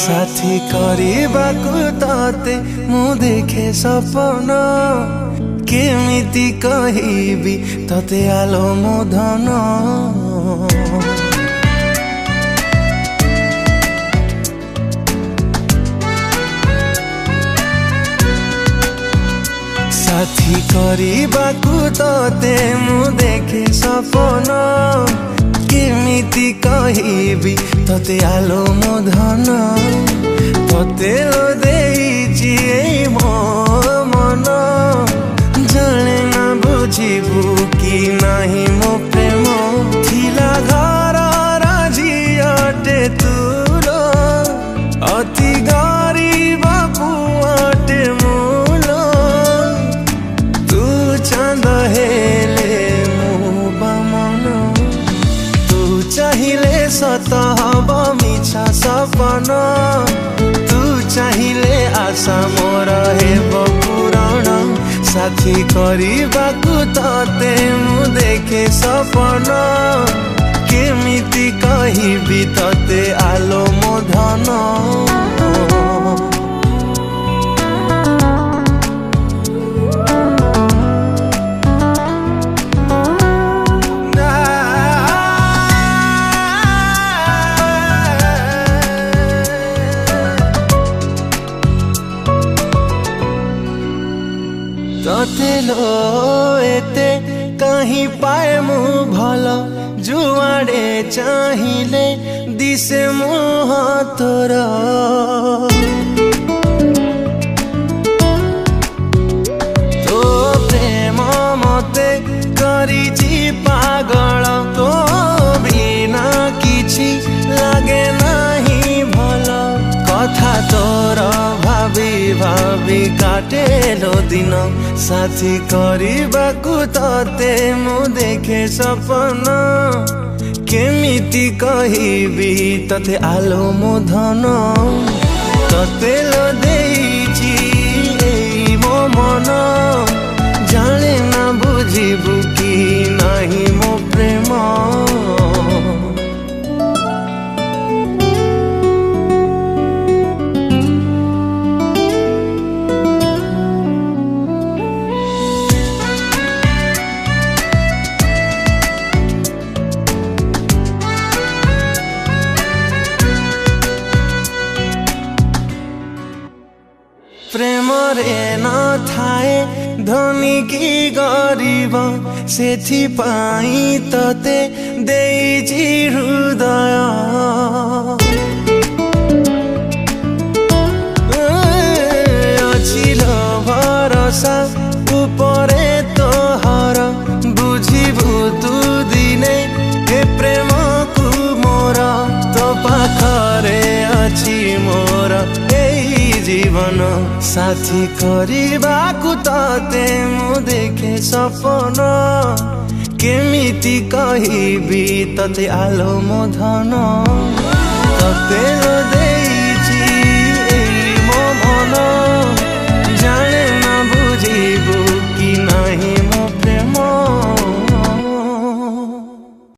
साथी करबाकू तते मु देखे सपन केमिति कहिबी तते आलो मो धन साथी करबाकू तते मु देखे सपन केमिति कहिबी तते आलो मो धन तते लो देइछि एई मो मन जाने ना बुझिबू कि नाही मो प्रेम थिला घर राजियाटे तुलो अति गरीब पुआटे मूलो तू चांद हेले मो बामन चाहिले सत हब मिछा सपन तू चाहिले आशा मोर हेब पूरण साथी करबाकू तते मु देखे सपन केमिति कहिबी तते आलो मो धन तते लो एते कहीं पाए मु भल जुआड़े चाहिले दिसे मुह तोर तो प्रेम मते करिछि पागल तो बिना किछि लागे नाही भल कथा तोर भाभी भाभी काटेलो दिन साथी करबाकू तते मु देखे सपन केमिति कहिबी तते आलो मो धन तते लो देइछि एई मो मन जाने ना बुझिबू कि नाही मो प्रेम प्रेम रे न थाए धनी की गरीब सेथि पाई तते देइछि हृदय अछि भरोसा उपरे तोहर बुझिबू तू दिने हे प्रेम को मोर तो पाखरे अछि मोर जीवन साथी करबाकू तते मु देखे सपन केमिति कहिबी तते आलो मो धन तते लो देइछि एई मो मन।